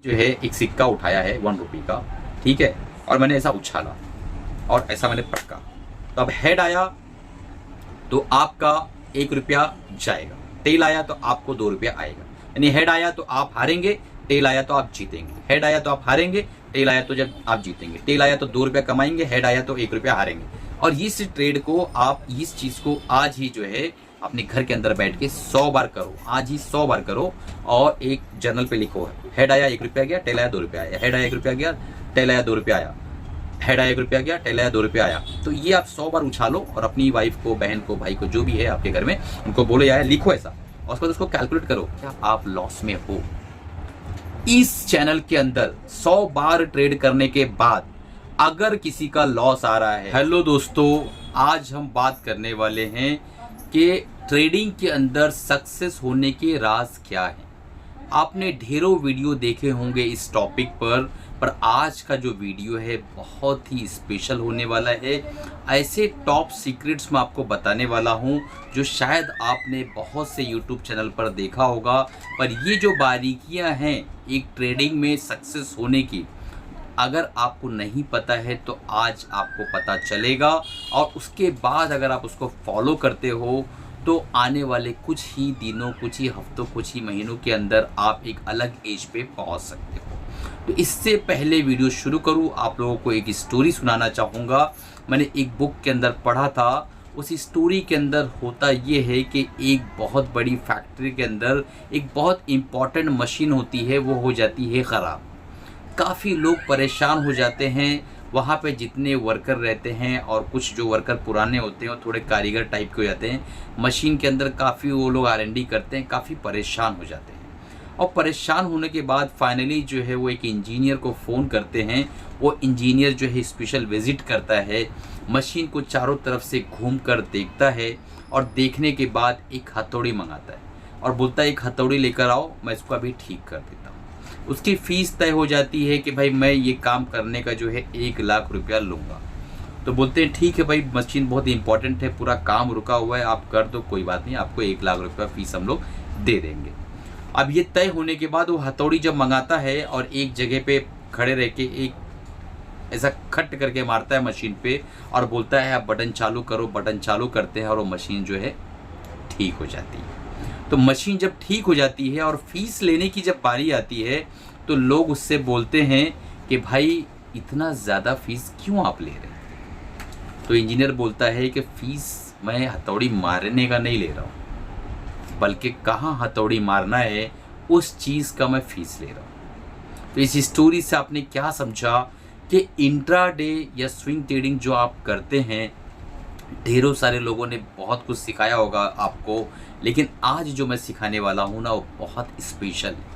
जो है एक सिक्का उठाया है 1 रुपये का, ठीक है, और मैंने ऐसा उछाला और ऐसा मैंने पटका, तो अब हेड आया तो आपका 1 रुपया जाएगा, टेल आया तो आपको 2 रुपया आएगा। यानी हेड आया तो आप हारेंगे, टेल आया तो आप जीतेंगे। हेड आया तो आप हारेंगे, टेल आया तो जब आप जीतेंगे। टेल आया तो 2 रुपया कमाएंगे, हेड आया तो 1 रुपया हारेंगे। और इस ट्रेड को आप, इस चीज को आज ही जो है अपने घर के अंदर बैठ के 100 बार करो, आज ही 100 बार करो और एक जर्नल पे लिखो, हेड आया 1 रुपया गया, टेल आया 2 रुपया आया, हेड आया 1 रुपया गया, टेल आया 2 रुपया आया, हेड आया 1 रुपया गया, टेल आया 2 रुपया आया। तो ये आप 100 बार उछालो और अपनी वाइफ को, बहन को, भाई को, जो भी है आपके घर में, उनको बोलो यार लिखो ऐसा, और उसके बाद उसको कैलकुलेट करो क्या आप लॉस में हो। इस चैनल के अंदर 100 बार ट्रेड करने के बाद अगर किसी का लॉस आ रहा है, हेलो दोस्तों, आज हम बात करने वाले हैं कि ट्रेडिंग के अंदर सक्सेस होने के राज क्या है। आपने ढेरों वीडियो देखे होंगे इस टॉपिक पर आज का जो वीडियो है बहुत ही स्पेशल होने वाला है। ऐसे टॉप सीक्रेट्स मैं आपको बताने वाला हूं जो शायद आपने बहुत से यूट्यूब चैनल पर देखा होगा, पर ये जो बारीकियां हैं एक ट्रेडिंग में सक्सेस होने की, अगर आपको नहीं पता है तो आज आपको पता चलेगा, और उसके बाद अगर आप उसको फॉलो करते हो तो आने वाले कुछ ही दिनों, कुछ ही हफ्तों, कुछ ही महीनों के अंदर आप एक अलग एज पे पहुंच सकते हो। तो इससे पहले वीडियो शुरू करूं, आप लोगों को एक स्टोरी सुनाना चाहूँगा। मैंने एक बुक के अंदर पढ़ा था, उस स्टोरी के अंदर होता ये है कि एक बहुत बड़ी फैक्ट्री के अंदर एक बहुत इम्पॉर्टेंट मशीन होती है, वो हो जाती है ख़राब। काफ़ी लोग परेशान हो जाते हैं, वहाँ पे जितने वर्कर रहते हैं, और कुछ जो वर्कर पुराने होते हैं और थोड़े कारीगर टाइप के हो जाते हैं, मशीन के अंदर काफ़ी वो लोग R&D करते हैं, काफ़ी परेशान हो जाते हैं। और परेशान होने के बाद फाइनली जो है वो एक इंजीनियर को फ़ोन करते हैं। वो इंजीनियर जो है स्पेशल विज़िट करता है, मशीन को चारों तरफ से घूम कर देखता है, और देखने के बाद एक हथौड़ी मंगाता है और बोलता है एक हथौड़ी लेकर आओ, मैं इसको अभी ठीक कर देता हूँ। उसकी फ़ीस तय हो जाती है कि भाई मैं ये काम करने का जो है 1 लाख रुपया लूँगा। तो बोलते हैं ठीक है भाई, मशीन बहुत इंपॉर्टेंट है, पूरा काम रुका हुआ है, आप कर दो, कोई बात नहीं, आपको 1 लाख रुपया फ़ीस हम लोग दे देंगे। अब ये तय होने के बाद वो हथौड़ी जब मंगाता है और एक जगह पे खड़े रह के एक ऐसा खट करके मारता है मशीन पे और बोलता है आप बटन चालू करो। बटन चालू करते हैं और वो मशीन जो है ठीक हो जाती है। तो मशीन जब ठीक हो जाती है और फीस लेने की जब बारी आती है तो लोग उससे बोलते हैं कि भाई इतना ज़्यादा फीस क्यों आप ले रहे हैं। तो इंजीनियर बोलता है कि फ़ीस मैं हथौड़ी मारने का नहीं ले रहा हूँ, बल्कि कहाँ हथौड़ी मारना है उस चीज़ का मैं फ़ीस ले रहा हूँ। तो इस स्टोरी से आपने क्या समझा कि इंट्राडे या स्विंग ट्रेडिंग जो आप करते हैं, ढेरों सारे लोगों ने बहुत कुछ सिखाया होगा आपको, लेकिन आज जो मैं सिखाने वाला हूँ ना वो बहुत स्पेशल है।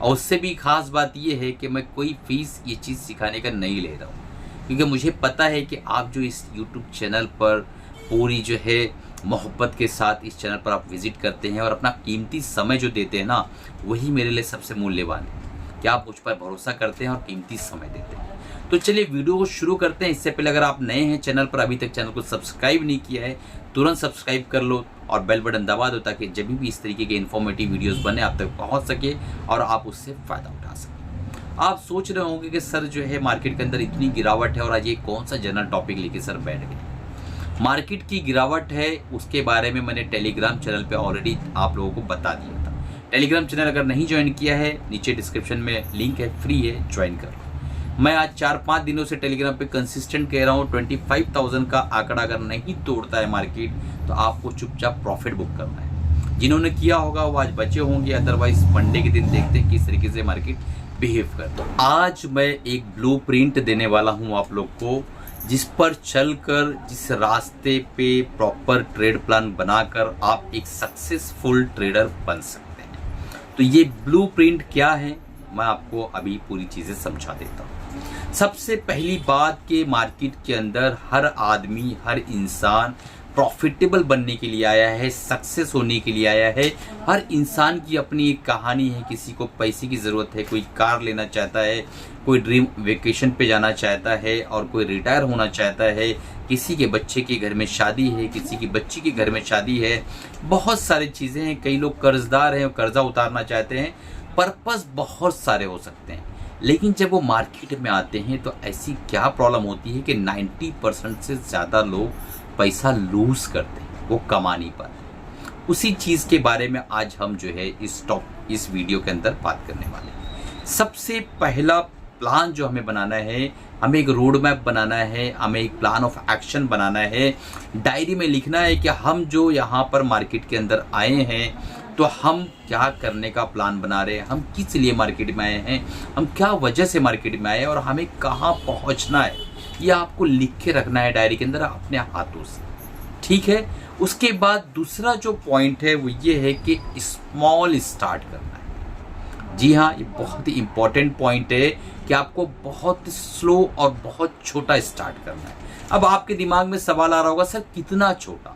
और उससे भी ख़ास बात ये है कि मैं कोई फ़ीस ये चीज़ सिखाने का नहीं ले रहा हूँ, क्योंकि मुझे पता है कि आप जो इस YouTube चैनल पर पूरी जो है मोहब्बत के साथ इस चैनल पर आप विज़िट करते हैं और अपना कीमती समय जो देते हैं ना, वही मेरे लिए सबसे मूल्यवान है कि आप मुझ पर भरोसा करते हैं और कीमती समय देते हैं। तो चलिए वीडियो को शुरू करते हैं। इससे पहले अगर आप नए हैं चैनल पर, अभी तक चैनल को सब्सक्राइब नहीं किया है, तुरंत सब्सक्राइब कर लो और बेल बटन दबा दो ताकि जब भी इस तरीके के इन्फॉर्मेटिव वीडियोस बने आप तक पहुंच सके और आप उससे फ़ायदा उठा सकें। आप सोच रहे होंगे कि सर जो है मार्केट के अंदर इतनी गिरावट है और आज ये कौन सा जनरल टॉपिक लेके सर बैठ गए। मार्केट की गिरावट है, उसके बारे में मैंने टेलीग्राम चैनल पर ऑलरेडी आप लोगों को बता दिया था। टेलीग्राम चैनल अगर नहीं ज्वाइन किया है, नीचे डिस्क्रिप्शन में लिंक है, फ्री है, ज्वाइन करो। मैं आज 4-5 दिनों से टेलीग्राम पे कंसिस्टेंट कह रहा हूँ, 25,000 का आंकड़ा अगर नहीं तोड़ता है मार्केट तो आपको चुपचाप प्रॉफिट बुक करना है। जिन्होंने किया होगा वो आज बचे होंगे, अदरवाइज मंडे के दिन देखते हैं किस तरीके से मार्केट बिहेव करता है। आज मैं एक ब्लूप्रिंट देने वाला हूँ आप लोग को, जिस पर चलकर, जिस रास्ते पे प्रॉपर ट्रेड प्लान बनाकर आप एक सक्सेसफुल ट्रेडर बन सकते हैं। तो ये ब्लूप्रिंट क्या है मैं आपको अभी पूरी चीज़ें समझा देता हूँ। सबसे पहली बात कि मार्केट के अंदर हर आदमी, हर इंसान प्रॉफिटेबल बनने के लिए आया है, सक्सेस होने के लिए आया है। हर इंसान की अपनी एक कहानी है। किसी को पैसे की ज़रूरत है, कोई कार लेना चाहता है, कोई ड्रीम वेकेशन पे जाना चाहता है, और कोई रिटायर होना चाहता है, किसी के बच्चे के घर में शादी है, किसी की बच्ची के घर में शादी है, बहुत सारी चीज़ें हैं। कई लोग कर्जदार हैं, कर्जा उतारना चाहते हैं। पर्पस बहुत सारे हो सकते हैं, लेकिन जब वो मार्केट में आते हैं तो ऐसी क्या प्रॉब्लम होती है कि 90% से ज़्यादा लोग पैसा लूज करते हैं, वो कमा नहीं पाते। उसी चीज़ के बारे में आज हम जो है इस वीडियो के अंदर बात करने वाले हैं। सबसे पहला प्लान जो हमें बनाना है, हमें एक रोड मैप बनाना है, हमें एक प्लान ऑफ एक्शन बनाना है, डायरी में लिखना है कि हम जो यहाँ पर मार्केट के अंदर आए हैं तो हम क्या करने का प्लान बना रहे हैं, हम किस लिए मार्केट में आए हैं, हम क्या वजह से मार्केट में आए हैं और हमें कहाँ पहुँचना है। ये आपको लिख के रखना है डायरी के अंदर अपने हाथों से, ठीक है। उसके बाद दूसरा जो पॉइंट है वो ये है कि स्मॉल स्टार्ट करना है। जी हाँ, ये बहुत ही इंपॉर्टेंट पॉइंट है कि आपको बहुत स्लो और बहुत छोटा स्टार्ट करना है। अब आपके दिमाग में सवाल आ रहा होगा, सर कितना छोटा?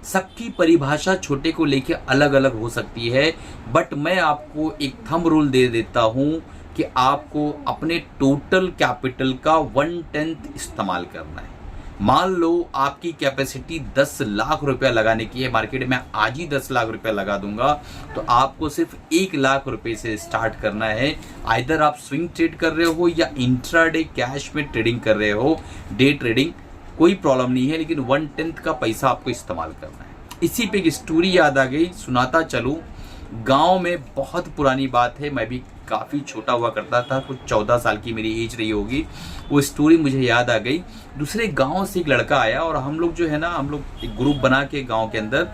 सबकी परिभाषा छोटे को लेके अलग अलग हो सकती है, बट मैं आपको एक थंब रूल दे देता हूं कि आपको अपने टोटल कैपिटल का 1/10 इस्तेमाल करना है। मान लो आपकी कैपेसिटी 10 लाख रुपया लगाने की है, मार्केट में आज ही 10 लाख रुपया लगा दूंगा, तो आपको सिर्फ 1 लाख रुपए से स्टार्ट करना है। आइदर आप स्विंग ट्रेड कर रहे हो या इंट्राडे कैश में ट्रेडिंग कर रहे हो, डे ट्रेडिंग, कोई प्रॉब्लम नहीं है, लेकिन 1/10 का पैसा आपको इस्तेमाल करना है। इसी पे एक स्टोरी याद आ गई, सुनाता चलूं। गांव में बहुत पुरानी बात है, मैं भी काफ़ी छोटा हुआ करता था, कुछ 14 साल की मेरी एज रही होगी, वो स्टोरी मुझे याद आ गई। दूसरे गांव से एक लड़का आया और हम लोग जो है ना, हम लोग एक ग्रुप बना के गांव के अंदर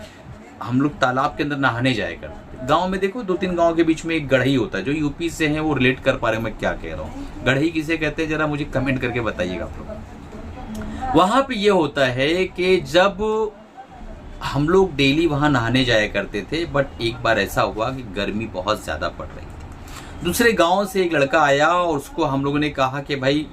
हम लोग तालाब के अंदर नहाने जाया करते थे। गांव में देखो 2-3 गांव के बीच में एक गढ़ई होता है, जो यूपी से है वो रिलेट कर पा रहे मैं क्या कह रहा हूँ। गढ़ई किसे कहते हैं जरा मुझे कमेंट करके बताइएगा आप लोग। वहां पे ये होता है कि जब हम लोग डेली वहां नहाने जाया करते थे, बट एक बार ऐसा हुआ कि गर्मी बहुत ज्यादा पड़ रही थी। दूसरे गांव से एक लड़का आया और उसको हम लोगों ने कहा कि भाई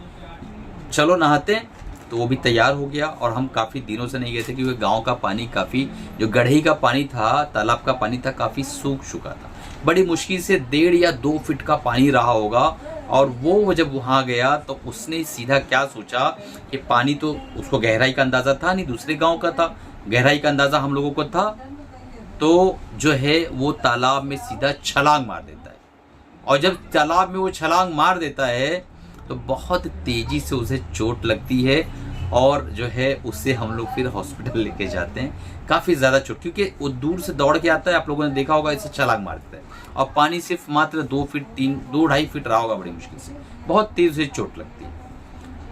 चलो नहाते हैं, तो वो भी तैयार हो गया। और हम काफ़ी दिनों से नहीं गए थे क्योंकि गांव का पानी काफ़ी, जो गढ़ई का पानी था, तालाब का पानी था, काफ़ी सूख चुका था। बड़ी मुश्किल से 1.5 या 2 फीट का पानी रहा होगा। और वो जब वहाँ गया तो उसने सीधा क्या सोचा कि पानी तो उसको गहराई का अंदाज़ा था नहीं, दूसरे गाँव का था, गहराई का अंदाज़ा हम लोगों को था, तो जो है वो तालाब में सीधा छलांग मार देता है। और जब तालाब में वो छलांग मार देता है तो बहुत तेजी से उसे चोट लगती है और जो है उससे हम लोग फिर हॉस्पिटल लेके जाते हैं। काफ़ी ज़्यादा चोट, क्योंकि वो दूर से दौड़ के आता है, आप लोगों ने देखा होगा, इसे छलांग मारता है और पानी सिर्फ मात्र 2 फीट 2-2.5 फीट रहा होगा, बड़ी मुश्किल से, बहुत तेज से चोट लगती है।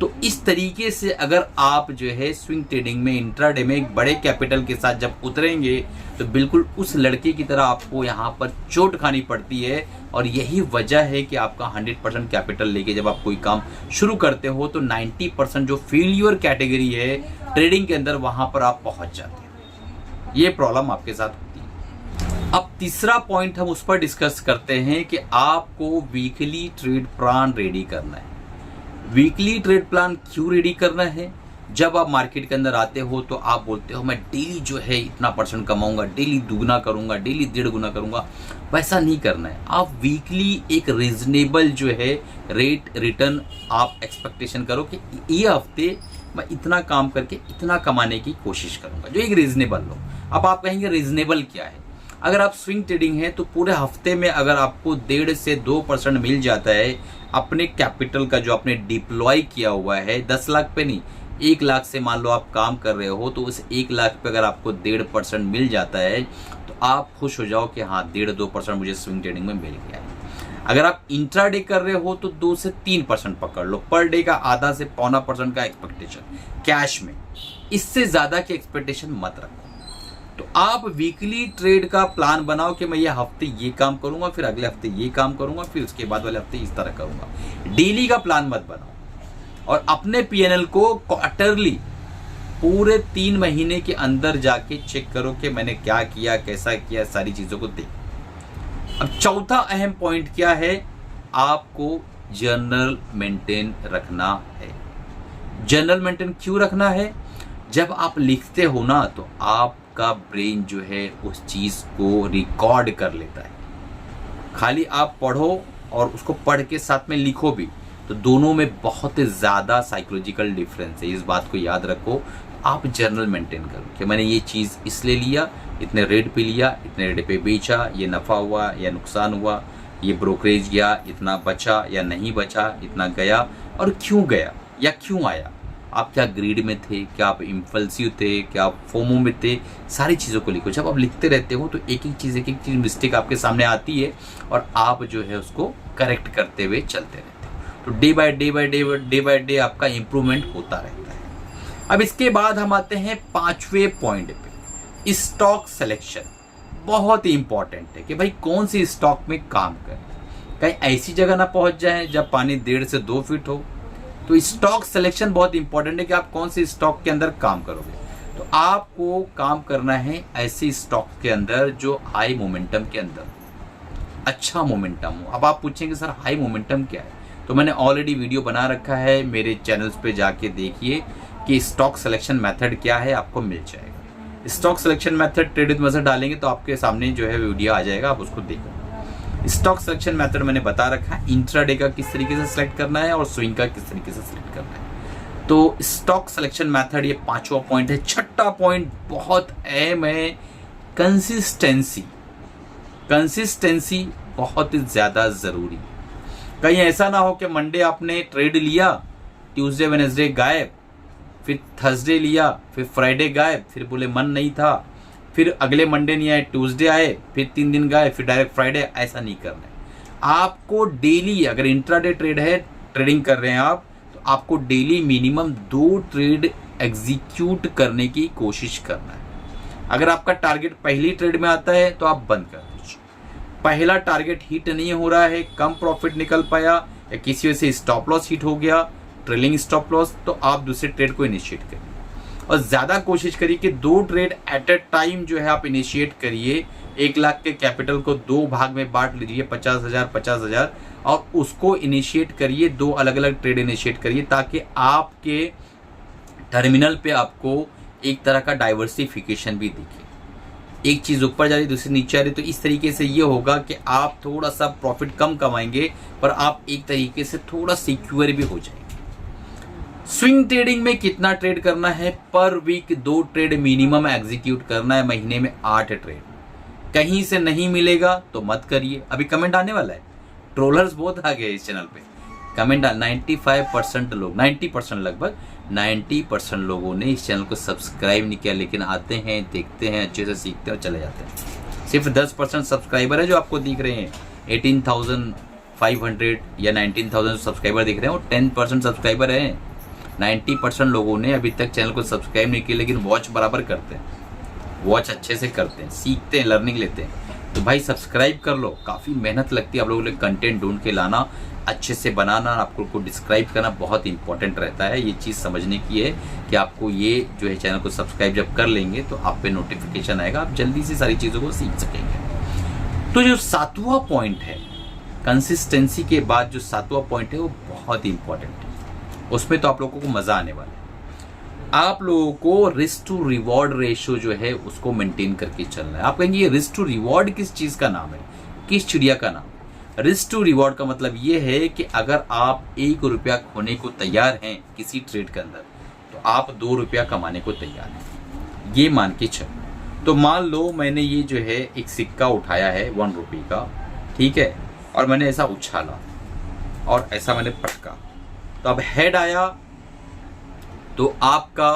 तो इस तरीके से अगर आप जो है स्विंग ट्रेडिंग में, इंट्राडे में एक बड़े कैपिटल के साथ जब उतरेंगे तो बिल्कुल उस लड़के की तरह आपको यहाँ पर चोट खानी पड़ती है। और यही वजह है कि आपका 100% कैपिटल लेके जब आप कोई काम शुरू करते हो तो 90% जो फेलियर कैटेगरी है ट्रेडिंग के अंदर, वहां पर आप पहुंच जाते हैं। ये प्रॉब्लम आपके साथ होती है। अब तीसरा पॉइंट हम उस पर डिस्कस करते हैं कि आपको वीकली ट्रेड प्लान रेडी करना है। वीकली ट्रेड प्लान क्यों रेडी करना है? जब आप मार्केट के अंदर आते हो तो आप बोलते हो मैं डेली जो है इतना % कमाऊंगा, डेली दुगना करूंगा, डेली 1.5 गुना करूंगा। वैसा नहीं करना है। आप वीकली एक रीजनेबल जो है रेट रिटर्न आप एक्सपेक्टेशन करो कि ये हफ्ते मैं इतना काम करके इतना कमाने की कोशिश करूंगा, जो एक रीजनेबल हो। अब आप कहेंगे रीजनेबल क्या है? अगर आप स्विंग ट्रेडिंग है तो पूरे हफ्ते में अगर आपको 1.5 से 2% मिल जाता है अपने कैपिटल का, जो आपने डिप्लॉय किया हुआ है, 10 लाख पे नहीं, 1 लाख से मान लो आप काम कर रहे हो, तो उस 1 लाख पे अगर आपको 1.5% मिल जाता है तो आप खुश हो जाओ कि हाँ 1.5-2% मुझे स्विंग ट्रेडिंग में मिल गया है। अगर आप इंट्राडे कर रहे हो तो 2 से 3% पकड़ लो, पर डे का आधा से 0.25% का एक्सपेक्टेशन कैश में, इससे ज्यादा की एक्सपेक्टेशन मत रखो। तो आप वीकली ट्रेड का प्लान बनाओ कि मैं ये हफ्ते ये काम करूंगा, फिर अगले हफ्ते ये काम करूंगा, फिर उसके बाद वाले हफ्ते इस तरह करूंगा। डेली का प्लान मत बनाओ। और अपने पीएनएल को क्वार्टरली पूरे 3 महीने के अंदर जाके चेक करो कि मैंने क्या किया, कैसा किया, सारी चीजों को देखो। अब चौथा अहम पॉइंट क्या है? आपको जर्नल मेंटेन रखना है। जर्नल मेंटेन क्यों रखना है? जब आप लिखते हो ना तो आपका ब्रेन जो है उस चीज को रिकॉर्ड कर लेता है। खाली आप पढ़ो और उसको पढ़ के साथ में लिखो भी, तो दोनों में बहुत ज़्यादा साइकोलॉजिकल डिफरेंस है। इस बात को याद रखो। आप जर्नल मेंटेन करो कि मैंने ये चीज़ इसलिए लिया, इतने रेट पे लिया, इतने रेट पे बेचा, ये नफ़ा हुआ या नुकसान हुआ, ये ब्रोकरेज गया, इतना बचा या नहीं बचा, इतना गया और क्यों गया या क्यों आया। आप क्या ग्रीड में थे, क्या आप इम्पल्सिव थे, क्या आप फोमो में थे, सारी चीज़ों को लिखो। जब आप लिखते रहते हो तो एक एक चीज़ मिस्टेक आपके सामने आती है और आप जो है उसको करेक्ट करते हुए चलते रहते हो। तो डे बाय डे आपका इम्प्रूवमेंट होता रहता है। अब इसके बाद हम आते हैं 5वें पॉइंट पे, स्टॉक सिलेक्शन। बहुत ही इंपॉर्टेंट है कि भाई कौन सी स्टॉक में काम करें, कहीं ऐसी जगह ना पहुंच जाए जब पानी 1.5 से 2 फीट हो। तो स्टॉक सिलेक्शन बहुत इंपॉर्टेंट है कि आप कौन सी स्टॉक के अंदर काम करोगे। तो आपको काम करना है ऐसी स्टॉक के अंदर जो हाई मोमेंटम के अंदर अच्छा मोमेंटम हो। अब आप पूछेंगे सर हाई मोमेंटम क्या है, तो मैंने ऑलरेडी वीडियो बना रखा है, मेरे चैनल्स पे जाके देखिए कि स्टॉक सिलेक्शन मेथड क्या है, आपको मिल जाएगा। Stock selection method trade with मजर डालेंगे तो आपके सामने जो है वीडियो आ जाएगा, आप उसको देखो। स्टॉक सिलेक्शन मेथड मैंने बता रखा है, इंट्राडे का किस तरीके से सिलेक्ट करना है और स्विंग का किस तरीके से सिलेक्ट करना है। तो स्टॉक सिलेक्शन मेथड ये 5वां पॉइंट है। 6ठा पॉइंट बहुत अहम है, कंसिस्टेंसी। कंसिस्टेंसी बहुत ज्यादा जरूरी। कहीं ऐसा ना हो कि मंडे आपने ट्रेड लिया, ट्यूसडे वेडनेसडे गायब, फिर थर्सडे लिया, फिर फ्राइडे गायब, फिर बोले मन नहीं था, फिर अगले मंडे नहीं आए, ट्यूसडे आए, फिर 3 दिन गए, फिर डायरेक्ट फ्राइडे। ऐसा नहीं करना है आपको। डेली अगर इंट्राडे ट्रेड है, ट्रेडिंग कर रहे हैं आप, तो आपको डेली मिनिमम 2 ट्रेड एग्जीक्यूट करने की कोशिश करना है। अगर आपका टारगेट पहली ट्रेड में आता है तो आप बंद कर दीजिए। पहला टारगेट हिट नहीं हो रहा है, कम प्रॉफिट निकल पाया या किसी वजह से स्टॉप लॉस हिट हो गया, ट्रेलिंग स्टॉप लॉस, तो आप दूसरे ट्रेड को इनिशिएट करिए और ज्यादा कोशिश करिए कि 2 ट्रेड एट ए टाइम जो है आप इनिशिएट करिए। 1 लाख के कैपिटल को 2 भाग में बांट लीजिए, 50,000 और उसको इनिशिएट करिए, 2 अलग अलग ट्रेड इनिशिएट करिए ताकि आपके टर्मिनल पे आपको एक तरह का डाइवर्सिफिकेशन भी दिखे। एक चीज ऊपर जा रही दूसरी नीचे आ रही, तो इस तरीके से ये होगा कि आप थोड़ा सा प्रॉफिट कम कमाएंगे पर आप एक तरीके से थोड़ा सिक्योर भी हो जाएंगे। स्विंग ट्रेडिंग में कितना ट्रेड करना है, पर वीक 2 ट्रेड मिनिमम एग्जीक्यूट करना है, महीने में 8 ट्रेड। कहीं से नहीं मिलेगा तो मत करिए। अभी कमेंट आने वाला है, ट्रोलर्स बहुत आ गए इस चैनल पे। कमेंट 95% लोग, 90% लगभग 90% लोगों ने इस चैनल को सब्सक्राइब नहीं किया, लेकिन आते हैं, देखते हैं, अच्छे से सीखते हैं और चले जाते हैं। सिर्फ 10% सब्सक्राइबर है जो आपको दिख रहे हैं। 18,500 या 19,000 सब्सक्राइबर दिख रहे हैं और 10% सब्सक्राइबर हैं। 90% लोगों ने अभी तक चैनल को सब्सक्राइब नहीं किया, लेकिन वॉच बराबर करते हैं, वॉच अच्छे से करते हैं, सीखते हैं, लर्निंग लेते हैं। तो भाई सब्सक्राइब कर लो। काफ़ी मेहनत लगती है आप लोगों के लिए कंटेंट ढूंढ के लाना, अच्छे से बनाना, आपको को डिस्क्राइब करना बहुत इंपॉर्टेंट रहता है। ये चीज़ समझने की है कि आपको ये जो है चैनल को सब्सक्राइब जब कर लेंगे तो आप पे नोटिफिकेशन आएगा, आप जल्दी से सारी चीज़ों को सीख सकेंगे। तो जो 7वां पॉइंट है, कंसिस्टेंसी के बाद जो 7वां पॉइंट है वो बहुत इंपॉर्टेंट है। उसमें तो आप लोगों को मजा आने वाला है। आप लोगों को रिस्क टू रिवॉर्ड रेशियो जो है उसको मेंटेन करके चलना है। आप कहेंगे ये रिस्क टू रिवॉर्ड किस चीज का नाम है, किस चिड़िया का नाम? रिस्क टू रिवॉर्ड का मतलब ये है कि अगर आप 1 रुपया खोने को तैयार हैं किसी ट्रेड के अंदर, तो आप 2 रुपया कमाने को तैयार हैं, ये मान के चलो। तो मान लो मैंने ये जो है एक सिक्का उठाया है 1 रुपये का, ठीक है, और मैंने ऐसा उछाला और ऐसा मैंने पटका, तो अब हेड आया तो आपका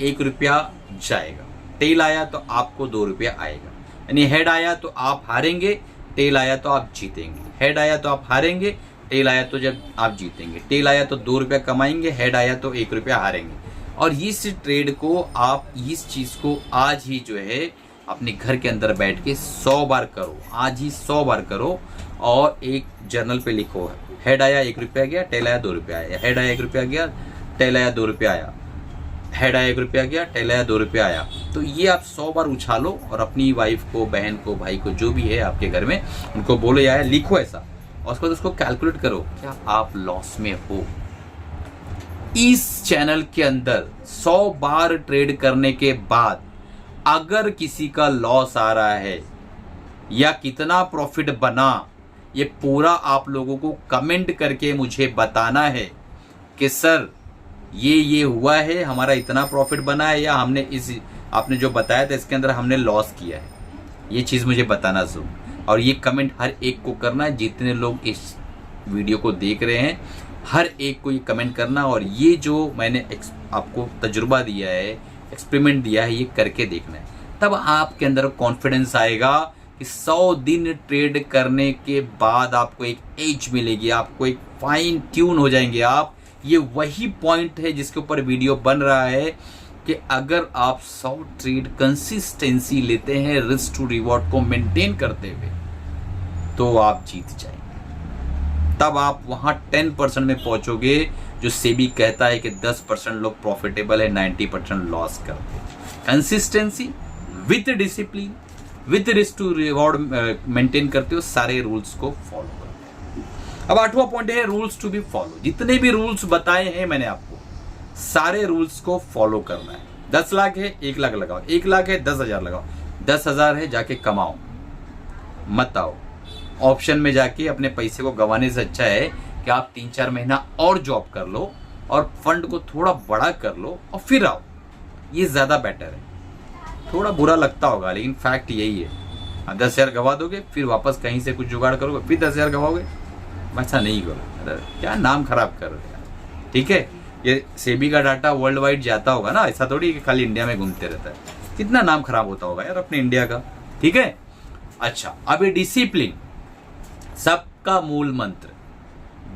1 रुपया जाएगा, टेल आया तो आपको 2 रुपया आएगा। यानी हेड आया तो आप हारेंगे, टेल आया तो आप जीतेंगे। हेड आया तो आप हारेंगे, टेल आया तो जब आप जीतेंगे। टेल आया तो 2 रुपया कमाएंगे, हेड आया तो 1 रुपया हारेंगे। और इस ट्रेड को आप इस चीज को आज ही जो है अपने घर के अंदर बैठ के 100 बार करो, आज ही 100 बार करो और एक जर्नल पे लिखो, हेड आया 1 रुपया गया, टेल आया 2 रुपया आया, हेड आया 1 रुपया गया, टेल आया 2 रुपया आया, हेड आया 1 रुपया गया, टेल आया 2 रुपया आया। तो ये आप 100 बार उछालो और अपनी वाइफ को, बहन को, भाई को, जो भी है आपके घर में, उनको बोलो यार लिखो ऐसा, और उसके बाद उसको कैलकुलेट करो क्या आप लॉस में हो। इस चैनल के अंदर 100 बार ट्रेड करने के बाद अगर किसी का लॉस आ रहा है या कितना प्रॉफिट बना, ये पूरा आप लोगों को कमेंट करके मुझे बताना है कि सर ये हुआ है, हमारा इतना प्रॉफिट बना है, या हमने इस आपने जो बताया था इसके अंदर हमने लॉस किया है। ये चीज़ मुझे बताना जरूर, और ये कमेंट हर एक को करना है, जितने लोग इस वीडियो को देख रहे हैं हर एक को ये कमेंट करना। और ये जो मैंने आपको तजुर्बा दिया है, एक्सपेरिमेंट दिया है, ये करके देखना है, तब आपके अंदर कॉन्फिडेंस आएगा कि 100 दिन ट्रेड करने के बाद आपको एक एज मिलेगी, आपको एक फाइन ट्यून हो जाएंगे आप। ये वही पॉइंट है जिसके ऊपर वीडियो बन रहा है कि अगर आप 100 ट्रेड कंसिस्टेंसी लेते हैं रिस्क टू रिवॉर्ड को मेंटेन करते हुए, तो आप जीत जाएंगे। तब आप वहां 10% में पहुंचोगे जो सेबी कहता है कि 10% लोग प्रॉफिटेबल है, 90% लॉस करते हैं। Consistency with discipline with risk to reward maintain करते हो, सारे रूल्स को फॉलो करते हो। अब 8वां पॉइंट है रूल्स टू बी फॉलो। जितने भी रूल्स बताए हैं मैंने आपको, सारे रूल्स को फॉलो करना है। 10 लाख है 1 लाख लगाओ, 1 लाख है 10,000 लगाओ, 10,000 है जाके कमाओ, मत आओ ऑप्शन में जाके अपने पैसे को गंवाने से अच्छा है कि आप 3-4 महीना और जॉब कर लो और फंड को थोड़ा बड़ा कर लो और फिर आओ, ये ज्यादा बेटर है। थोड़ा बुरा लगता होगा लेकिन फैक्ट यही है। 10,000 गवा दोगे, फिर वापस कहीं से कुछ जुगाड़ करोगे, फिर 10,000 गवाओगे, ऐसा नहीं करो, क्या नाम खराब कर रहे हैं। ठीक है, ये सेबी का डाटा वर्ल्ड वाइड जाता होगा ना, ऐसा थोड़ी कि खाली इंडिया में घूमते रहता है। कितना नाम खराब होता होगा यार अपने इंडिया का। ठीक है, अच्छा अब ये डिसिप्लिन सबका मूल मंत्र,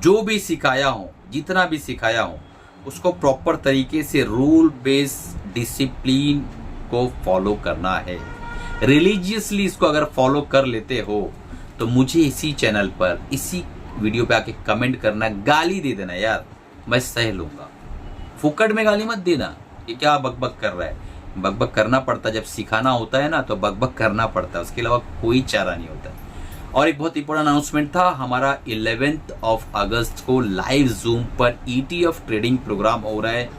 जो भी सिखाया हो, जितना भी सिखाया हो, उसको प्रॉपर तरीके से रूल बेस्ड डिसिप्लिन को फॉलो करना है। रिलीजियसली इसको अगर फॉलो कर लेते हो तो मुझे इसी चैनल पर इसी वीडियो पे आके कमेंट करना, गाली दे देना यार, मैं सह लूंगा। फुकट में गाली मत देना कि क्या बकबक कर रहा है। बकबक करना पड़ता है, जब सिखाना होता है ना तो बकबक करना पड़ता है, उसके अलावा कोई चारा नहीं होता। और एक बहुत इंपॉर्टेंट अनाउंसमेंट था, हमारा 11 अगस्त को लाइव जूम पर ET ऑफ ट्रेडिंग प्रोग्राम हो रहा है।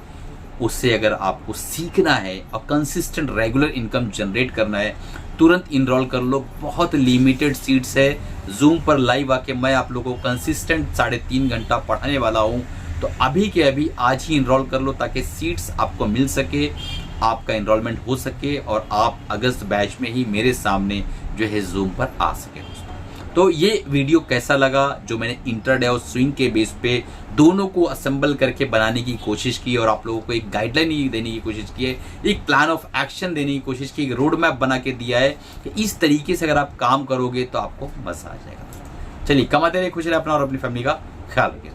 उससे अगर आपको सीखना है और कंसिस्टेंट रेगुलर इनकम जनरेट करना है, तुरंत इनरोल कर लो। बहुत लिमिटेड सीट्स है। जूम पर लाइव आके मैं आप लोगों को कंसिस्टेंट 3.5 घंटा पढ़ाने वाला हूं, तो अभी के अभी आज ही इनरोल कर लो ताकि सीट्स आपको मिल सके, आपका इनरोलमेंट हो सके और आप अगस्त बैच में ही मेरे सामने जो है जूम पर आ सके। तो ये वीडियो कैसा लगा, जो मैंने इंट्राडे और स्विंग के बेस पे दोनों को असेंबल करके बनाने की कोशिश की और आप लोगों को एक गाइडलाइन देने की कोशिश की है, एक प्लान ऑफ एक्शन देने की कोशिश की, एक रोड मैप बना के दिया है कि इस तरीके से अगर आप काम करोगे तो आपको मजा आ जाएगा। चलिए, कमाते रहिए, खुश रहिए, अपना और अपनी फैमिली का ख्याल रखिए।